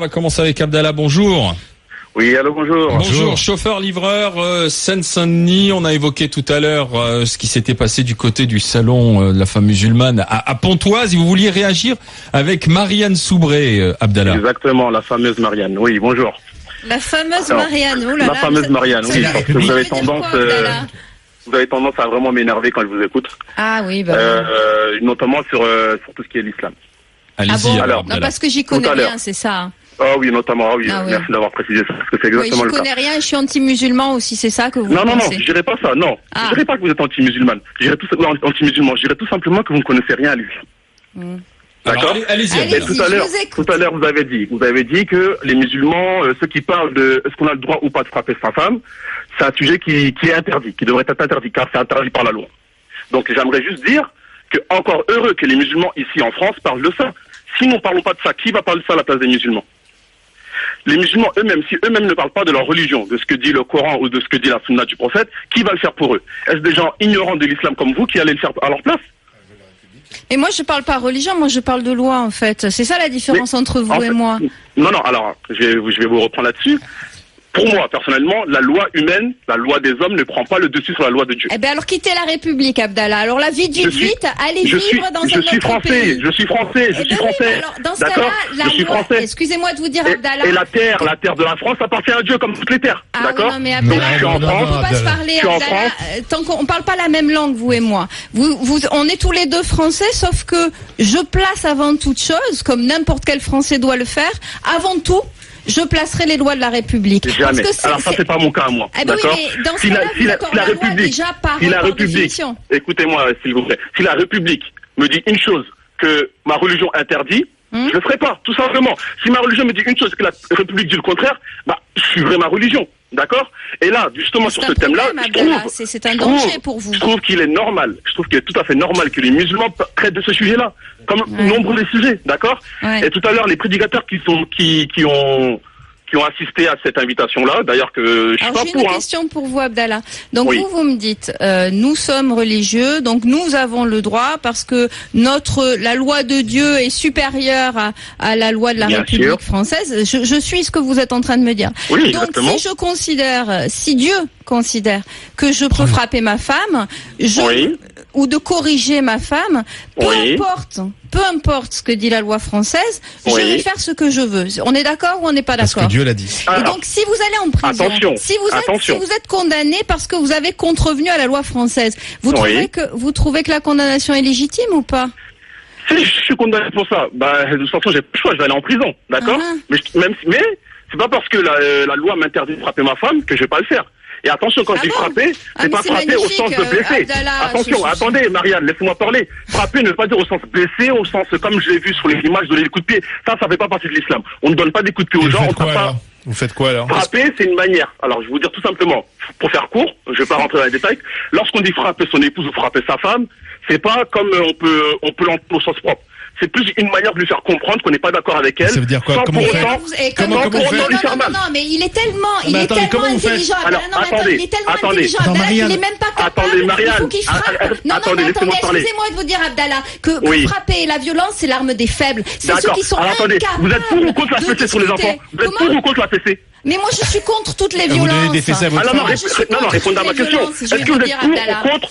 On va commencer avec Abdallah, bonjour. Oui, allô, bonjour. Bonjour, chauffeur-livreur, Seine-Saint-Denis. On a évoqué tout à l'heure ce qui s'était passé du côté du salon de la femme musulmane à Pontoise. Et vous vouliez réagir avec Marianne Soubré, Abdallah. Exactement, la fameuse Marianne. Oui, bonjour. La fameuse Marianne, oh là la là, fameuse Marianne, oui, parce que vous avez tendance à vraiment m'énerver quand je vous écoute. Ah oui, notamment sur tout ce qui est l'islam. Allez-y. Ah bon, alors, non, parce que j'y connais rien, c'est ça. Ah oui, notamment, oui. Ah oui. Merci d'avoir précisé ça, parce que c'est exactement le cas. Je connais rien, je suis anti-musulman aussi, c'est ça que vous Non, pensez? je dirais pas ça, non. Je dirais pas que vous êtes anti-musulmane. Je dirais anti-musulman. Je dirais tout simplement que vous ne connaissez rien à l'islam. D'accord. Allez-y. Tout à l'heure, vous avez dit que les musulmans, ceux qui parlent de est-ce qu'on a le droit ou pas de frapper sa femme, c'est un sujet qui est interdit, qui devrait être interdit, car c'est interdit par la loi. Donc j'aimerais juste dire que encore heureux que les musulmans ici en France parlent de ça. Si nous ne parlons pas de ça, qui va parler de ça à la place des musulmans? Les musulmans eux-mêmes, si eux-mêmes ne parlent pas de leur religion, de ce que dit le Coran ou de ce que dit la sunna du prophète, qui va le faire pour eux? Est-ce des gens ignorants de l'islam comme vous qui allez le faire à leur place? Et moi, je parle pas religion, moi je parle de loi en fait. C'est ça la différence entre vous et moi. Non, alors, je vais vous reprendre là-dessus. Pour moi, personnellement, la loi humaine, la loi des hommes ne prend pas le dessus sur la loi de Dieu. Eh bien alors quittez la République, Abdallah. Alors la vie du vite, allez vivre dans un autre pays. Je suis français. Alors dans ce cas-là, la loi, excusez-moi de vous dire, Abdallah. Et la terre de la France appartient à Dieu comme toutes les terres. D'accord? Oui, non, mais Abdallah, je suis en France. On peut pas se parler, Abdallah, tant qu'on parle pas la même langue, vous et moi. On est tous les deux français, sauf que je place avant toute chose, comme n'importe quel Français doit le faire, avant tout, je placerai les lois de la République. Jamais. Alors ça, c'est pas mon cas à moi. D'accord. Oui, dans ce cas-là, la République, déjà par définition. Écoutez-moi, s'il vous plaît. Si la République me dit une chose que ma religion interdit, je le ferai pas, tout simplement. Si ma religion me dit une chose que la République dit le contraire, je suivrai ma religion. D'accord? Et là, justement, sur ce thème-là, c'est un danger pour vous. Je trouve qu'il est normal, je trouve qu'il est tout à fait normal que les musulmans traitent de ce sujet-là, comme nombre de sujets, d'accord? Et tout à l'heure, les prédicateurs qui ont assisté à cette invitation-là, d'ailleurs que je suis pas pour. J'ai une question pour vous, Abdallah. Donc vous me dites, nous sommes religieux, donc nous avons le droit parce que la loi de Dieu est supérieure à la loi de la République française. Je suis ce que vous êtes en train de me dire. Oui, donc exactement. si Dieu considère que je peux frapper ma femme, ou de corriger ma femme, peu importe ce que dit la loi française, je vais faire ce que je veux. On est d'accord ou on n'est pas d'accord? Parce que Dieu l'a dit. Et donc, si vous allez en prison, si vous êtes condamné parce que vous avez contrevenu à la loi française, vous trouvez que la condamnation est légitime ou pas? Si je suis condamné pour ça, de toute façon, j'ai pas le choix, je vais aller en prison, d'accord? Mais c'est pas parce que la loi m'interdit de frapper ma femme que je vais pas le faire. Et attention, quand je dis frapper, c'est pas frapper au sens de blesser. Attention, attendez, Marianne, laissez-moi parler. Frapper ne veut pas dire au sens blessé, au sens, comme je l'ai vu sur les images, donner des coups de pied. Ça fait pas partie de l'islam. On ne donne pas des coups de pied aux gens, Vous faites quoi alors? Frapper, c'est une manière. Alors, je vais vous dire tout simplement, pour faire court, je vais pas rentrer dans les détails. Lorsqu'on dit frapper son épouse ou frapper sa femme, c'est pas comme on peut l'entendre au sens propre. C'est plus une manière de lui faire comprendre qu'on n'est pas d'accord avec elle. Ça veut dire quoi? Comment faire? Non, mais il est tellement intelligent. Il est tellement intelligent, Abdallah, qu'il n'est même pas capable. Il faut qu'il frappe. Non, excusez-moi de vous dire, Abdallah, que frapper la violence, c'est l'arme des faibles. C'est ceux qui sont incapables. Vous êtes pour ou contre la fessée sur les enfants? Vous êtes pour ou contre la fessée? Mais moi, je suis contre toutes les violences. Vous donnez des fessées à votre femme. Non, répondez à ma question. Est-ce que vous êtes pour ou contre?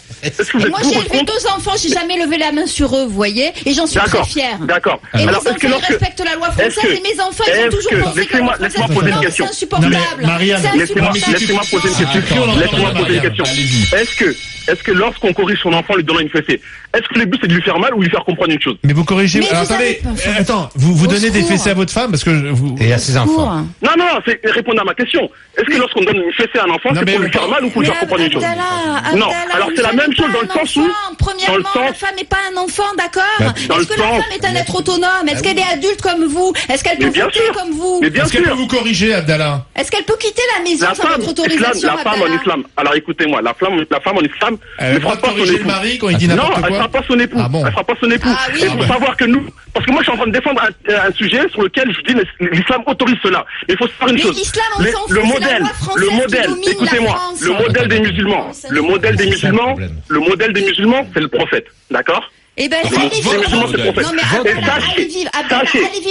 Moi, j'ai élevé 2 enfants, j'ai jamais levé la main sur eux, vous voyez, et j'en suis très fière. D'accord. Et mes enfants, ils respectent la loi française, et mes enfants, ils ont toujours pensé que la loi française, c'est insupportable. Marianne, laissez-moi poser une question. Est-ce que lorsqu'on corrige son enfant en lui donnant une fessée, est-ce que le but c'est de lui faire mal ou lui faire comprendre une chose? Mais vous corrigez. Attends, vous donnez des fessées à votre femme parce que vous et à ses enfants. Non, c'est répondre à ma question. Est-ce que lorsqu'on donne une fessée à un enfant, c'est pour lui faire mal ou pour lui faire comprendre une chose? Non. Alors c'est la même chose dans le sens où. Premièrement, la femme n'est pas un enfant, d'accord? Est-ce que la femme est un être autonome? Est-ce qu'elle est adulte comme vous? Est-ce qu'elle peut voter comme vous? Est-ce qu'elle peut vous corriger, Abdallah? Est-ce qu'elle peut quitter la maison sans votre autorisation? La femme en islam. Alors écoutez-moi, la femme en islam ne frappe pas son époux. Le mari quand il dit n'importe quoi. Non, elle frappe pas son époux. Elle frappe pas son époux. Et il faut savoir que nous, parce que moi je suis en train de défendre un sujet sur lequel je dis l'islam autorise cela. Mais il faut savoir une chose. Le modèle, écoutez-moi, le modèle des musulmans, c'est le prophète, d'accord? Eh ben, allez vivre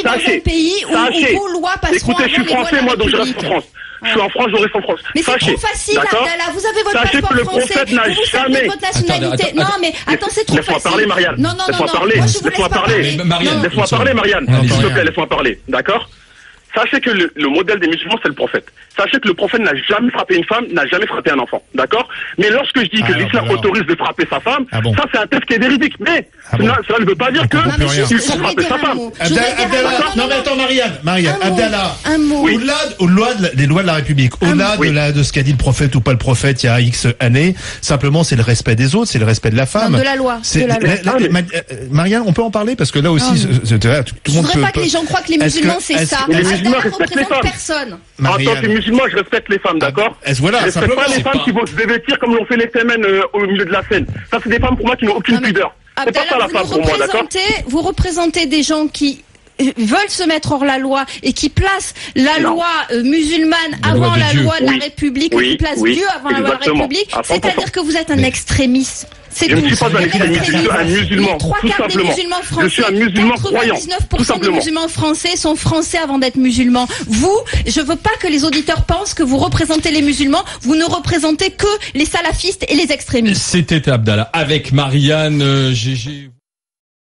dans un pays où vos lois passeront avant les lois de la République. Écoutez, je suis français, moi, donc je reste en France. Je suis en France, je reste en France. Mais c'est trop facile, Abdallah. Vous avez votre passeport français. Vous savez votre nationalité. Non, mais attends, c'est trop facile. Laisse-moi parler, Marianne. Non. Laisse-moi parler. Laisse-moi parler, Marianne. S'il te plaît, laisse-moi parler. D'accord? Sachez que le modèle des musulmans, c'est le prophète. Sachez que le prophète n'a jamais frappé une femme, n'a jamais frappé un enfant. D'accord? Mais lorsque je dis que l'islam autorise de frapper sa femme, ça c'est un texte qui est véridique. Mais cela ne veut pas dire que il faut frapper sa femme. Abdallah, non mais attends Marianne, Abdallah, au-delà des lois de la République, au-delà de ce qu'a dit le prophète ou pas le prophète il y a X années, simplement c'est le respect des autres, c'est le respect de la femme. De la loi. Marianne, on peut en parler parce que là aussi, tout le monde peut. Je voudrais pas que les gens croient que les musulmans c'est ça. Les musulmans respectent les femmes. En tant que musulman, je respecte les femmes, d'accord? Je respecte pas les femmes qui vont se dévêtir comme l'ont fait les Témènes au milieu de la scène. Ça, c'est des femmes pour moi qui n'ont aucune pudeur. C'est pas ça la femme pour moi, d'accord? Vous représentez des gens qui veulent se mettre hors la loi et qui placent la loi musulmane avant la loi de la République, qui placent Dieu avant la loi de la République. C'est-à-dire que vous êtes un extrémiste. Je ne suis pas un extrémiste, je suis un musulman, tout simplement. Je suis un musulman croyant, tout simplement. Des musulmans français sont français avant d'être musulmans. Vous, je veux pas que les auditeurs pensent que vous représentez les musulmans, vous ne représentez que les salafistes et les extrémistes. C'était Abdallah avec Marianne.